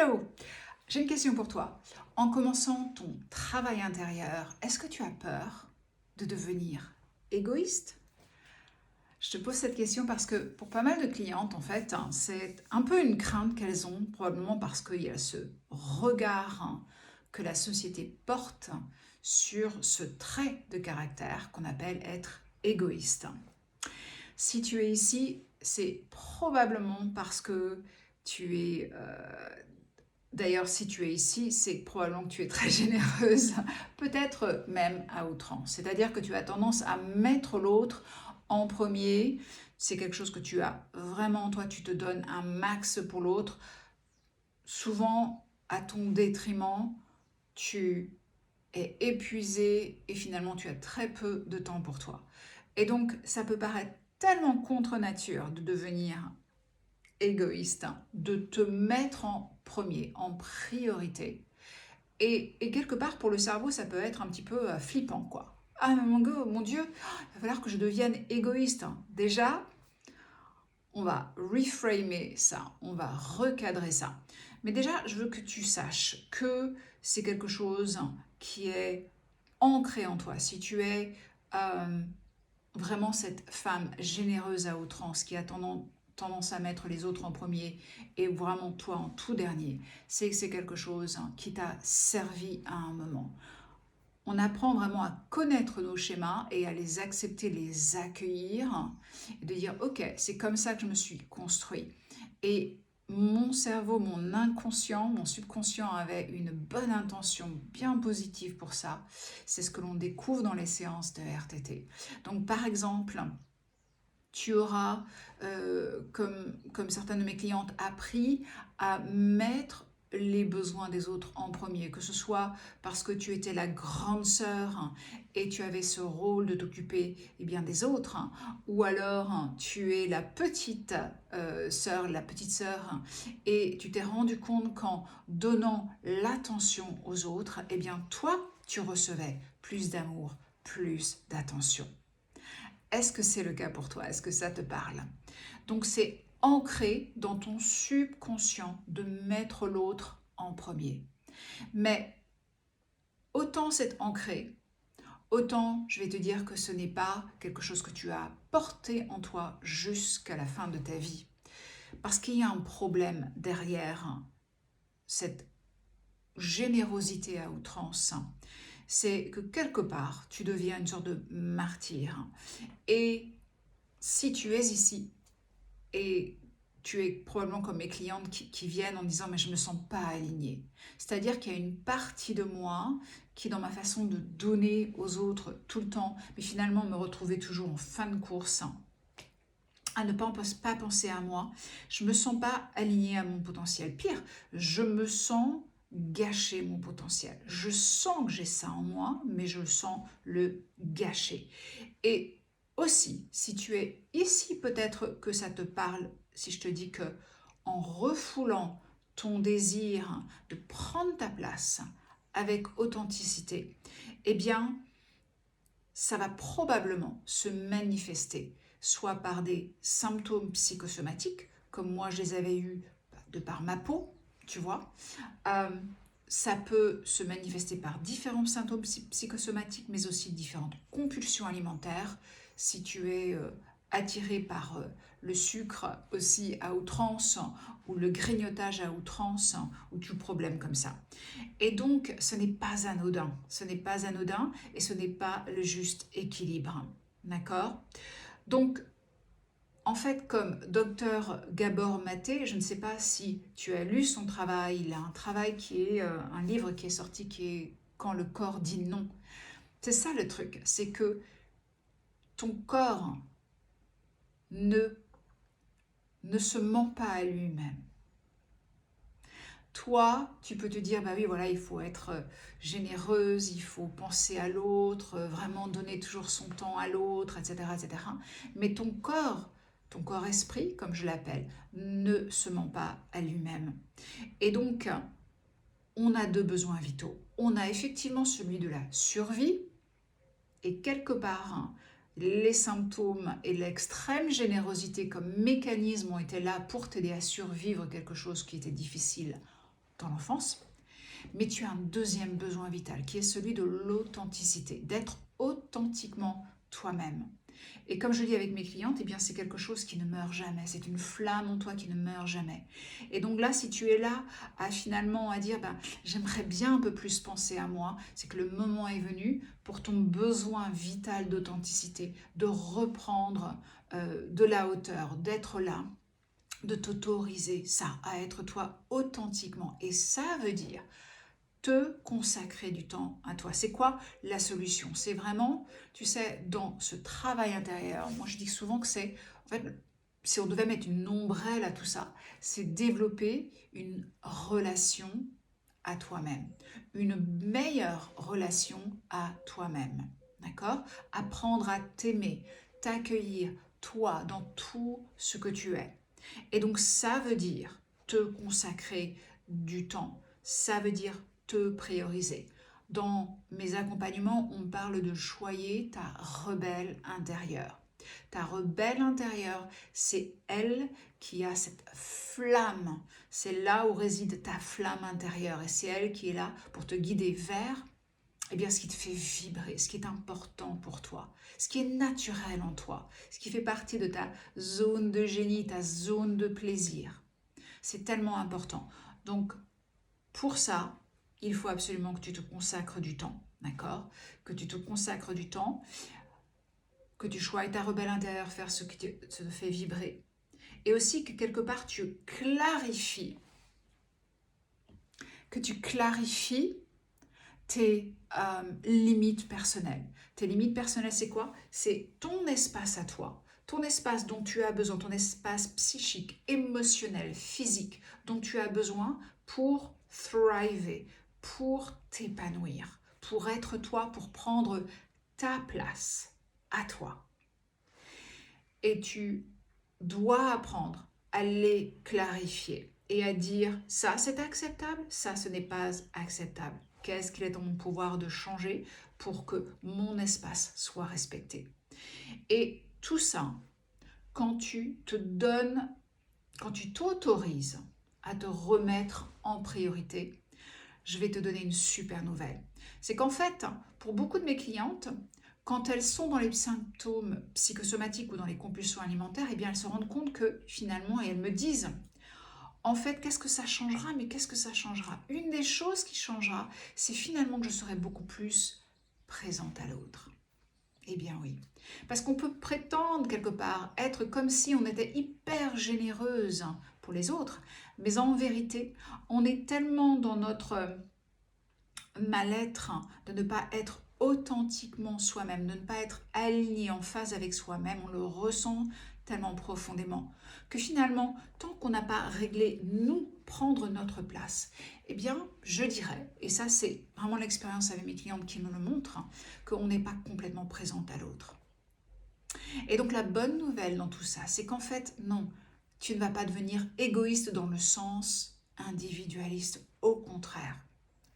Hello, j'ai une question pour toi. En commençant ton travail intérieur, est-ce que tu as peur de devenir égoïste? Je te pose cette question parce que pour pas mal de clientes, en fait, c'est un peu une crainte qu'elles ont, probablement parce qu'il y a ce regard que la société porte sur ce trait de caractère qu'on appelle être égoïste. Si tu es ici, c'est probablement parce que tu es d'ailleurs, si tu es ici, c'est probablement que tu es très généreuse, peut-être même à outrance. C'est-à-dire que tu as tendance à mettre l'autre en premier. C'est quelque chose que tu as vraiment en toi, tu te donnes un max pour l'autre. Souvent, à ton détriment, tu es épuisé et finalement tu as très peu de temps pour toi. Et donc, ça peut paraître tellement contre nature de devenir égoïste, de te mettre en premier, en priorité. Et quelque part, pour le cerveau, ça peut être un petit peu flippant, quoi. Ah, mais mon Dieu, il va falloir que je devienne égoïste. Déjà, on va reframer ça, on va recadrer ça. Mais déjà, je veux que tu saches que c'est quelque chose qui est ancré en toi. Si tu es vraiment cette femme généreuse à outrance qui a tendance à mettre les autres en premier et vraiment toi en tout dernier, c'est que c'est quelque chose qui t'a servi à un moment. On apprend vraiment à connaître nos schémas et à les accepter, les accueillir et de dire ok, c'est comme ça que je me suis construit. Et mon cerveau, mon inconscient, mon subconscient avait une bonne intention bien positive pour ça. C'est ce que l'on découvre dans les séances de RTT. Donc par exemple, tu auras, comme certaines de mes clientes, appris à mettre les besoins des autres en premier, que ce soit parce que tu étais la grande sœur et tu avais ce rôle de t'occuper des autres, ou alors tu es la petite sœur, la petite sœur, et tu t'es rendu compte qu'en donnant l'attention aux autres, toi, tu recevais plus d'amour, plus d'attention. Est-ce que c'est le cas pour toi? Est-ce que ça te parle? Donc c'est ancré dans ton subconscient de mettre l'autre en premier. Mais autant c'est ancré, autant je vais te dire que ce n'est pas quelque chose que tu as porté en toi jusqu'à la fin de ta vie. Parce qu'il y a un problème derrière cette générosité à outrance. C'est que quelque part, tu deviens une sorte de martyr. Et si tu es ici, et tu es probablement comme mes clientes qui viennent en disant mais je ne me sens pas alignée. C'est-à-dire qu'il y a une partie de moi qui dans ma façon de donner aux autres tout le temps, mais finalement me retrouver toujours en fin de course, à ne pas penser à moi, je ne me sens pas alignée à mon potentiel. Pire, je me sens gâcher mon potentiel. Je sens que j'ai ça en moi, mais je sens le gâcher. Et aussi, si tu es ici, peut-être que ça te parle, si je te dis que en refoulant ton désir de prendre ta place avec authenticité, ça va probablement se manifester, soit par des symptômes psychosomatiques, comme moi je les avais eus de par ma peau, tu vois. Euh, Ça peut se manifester par différents symptômes psychosomatiques, mais aussi différentes compulsions alimentaires. Si tu es attiré par le sucre aussi à outrance, ou le grignotage à outrance, ou tout problème comme ça. Et donc, ce n'est pas anodin. Ce n'est pas anodin et ce n'est pas le juste équilibre. D'accord? Donc, en fait, comme docteur Gabor Maté, je ne sais pas si tu as lu son travail, il a un travail qui est un livre qui est sorti qui est Quand le corps dit non. C'est ça le truc, c'est que ton corps ne, ne se ment pas à lui-même. Toi, tu peux te dire, bah oui, voilà, il faut être généreuse, il faut penser à l'autre, vraiment donner toujours son temps à l'autre, etc., etc. Mais ton corps-esprit, comme je l'appelle, ne se ment pas à lui-même. Et donc, on a deux besoins vitaux. On a effectivement celui de la survie, et quelque part, les symptômes et l'extrême générosité comme mécanisme ont été là pour t'aider à survivre quelque chose qui était difficile dans l'enfance, mais tu as un deuxième besoin vital qui est celui de l'authenticité, d'être authentiquement toi-même. Et comme je dis avec mes clientes, eh bien c'est quelque chose qui ne meurt jamais, c'est une flamme en toi qui ne meurt jamais. Et donc là, si tu es là à finalement à dire j'aimerais bien un peu plus penser à moi, c'est que le moment est venu pour ton besoin vital d'authenticité, de reprendre de la hauteur, d'être là, de t'autoriser ça, à être toi authentiquement. Et ça veut dire te consacrer du temps à toi. C'est quoi la solution? C'est vraiment, tu sais, dans ce travail intérieur, moi je dis souvent que c'est, en fait, si on devait mettre une ombrelle à tout ça, c'est développer une relation à toi-même, une meilleure relation à toi-même, d'accord? Apprendre à t'aimer, t'accueillir, toi, dans tout ce que tu es. Et donc ça veut dire te consacrer du temps, ça veut dire te prioriser. Dans mes accompagnements, on parle de choyer ta rebelle intérieure. Ta rebelle intérieure, c'est elle qui a cette flamme. C'est là où réside ta flamme intérieure et c'est elle qui est là pour te guider vers ce qui te fait vibrer, ce qui est important pour toi, ce qui est naturel en toi, ce qui fait partie de ta zone de génie, ta zone de plaisir. C'est tellement important. Donc, pour ça, il faut absolument que tu te consacres du temps, d'accord? Que tu te consacres du temps, que tu choisis ta rebelle intérieure, faire ce qui te fait vibrer. Et aussi que quelque part, tu clarifies tes limites personnelles. Tes limites personnelles, c'est quoi? C'est ton espace à toi, ton espace dont tu as besoin, ton espace psychique, émotionnel, physique, dont tu as besoin pour thriver, pour t'épanouir, pour être toi, pour prendre ta place à toi. Et tu dois apprendre à les clarifier et à dire ça c'est acceptable, ça ce n'est pas acceptable. Qu'est-ce qu'il est en mon pouvoir de changer pour que mon espace soit respecté? Et tout ça, quand tu te donnes, quand tu t'autorises à te remettre en priorité, je vais te donner une super nouvelle. C'est qu'en fait, pour beaucoup de mes clientes, quand elles sont dans les symptômes psychosomatiques ou dans les compulsions alimentaires, eh bien elles se rendent compte que finalement, et elles me disent, en fait, qu'est-ce que ça changera? Mais qu'est-ce que ça changera? Une des choses qui changera, c'est finalement que je serai beaucoup plus présente à l'autre. Eh bien oui, parce qu'on peut prétendre quelque part être comme si on était hyper généreuse pour les autres, mais en vérité, on est tellement dans notre mal-être de ne pas être authentiquement soi-même, de ne pas être aligné en phase avec soi-même, on le ressent tellement profondément que finalement, tant qu'on n'a pas réglé nous prendre notre place, eh bien, je dirais, et ça c'est vraiment l'expérience avec mes clientes qui me le montre, qu'on n'est pas complètement présente à l'autre. Et donc la bonne nouvelle dans tout ça, c'est qu'en fait, non, tu ne vas pas devenir égoïste dans le sens individualiste, au contraire.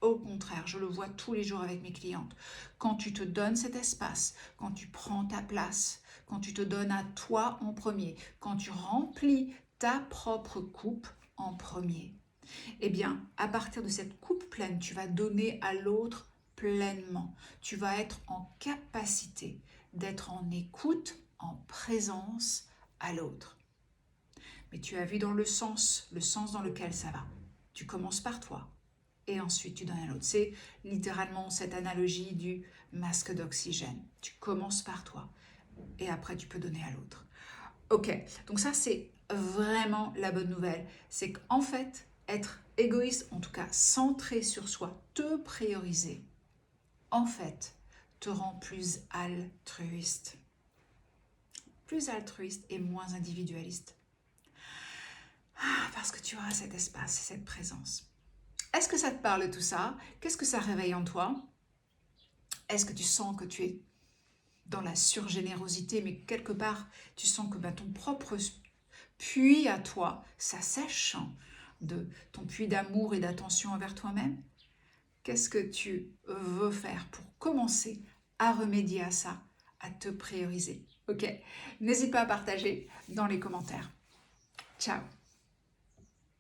Au contraire, je le vois tous les jours avec mes clientes. Quand tu te donnes cet espace, quand tu prends ta place, quand tu te donnes à toi en premier, quand tu remplis ta propre coupe en premier, eh bien, à partir de cette coupe pleine, tu vas donner à l'autre pleinement. Tu vas être en capacité d'être en écoute, en présence à l'autre. Mais tu as vu dans le sens dans lequel ça va. Tu commences par toi. Et ensuite tu donnes à l'autre. C'est littéralement cette analogie du masque d'oxygène. Tu commences par toi et après tu peux donner à l'autre. Ok, donc ça c'est vraiment la bonne nouvelle. C'est qu'en fait, être égoïste, en tout cas centré sur soi, te prioriser, en fait, te rend plus altruiste. Plus altruiste et moins individualiste. Parce que tu auras cet espace, cette présence. Est-ce que ça te parle tout ça? Qu'est-ce que ça réveille en toi? Est-ce que tu sens que tu es dans la surgénérosité, mais quelque part, tu sens que ton propre puits à toi, ça sèche de ton puits d'amour et d'attention envers toi-même? Qu'est-ce que tu veux faire pour commencer à remédier à ça, à te prioriser? Ok, n'hésite pas à partager dans les commentaires. Ciao!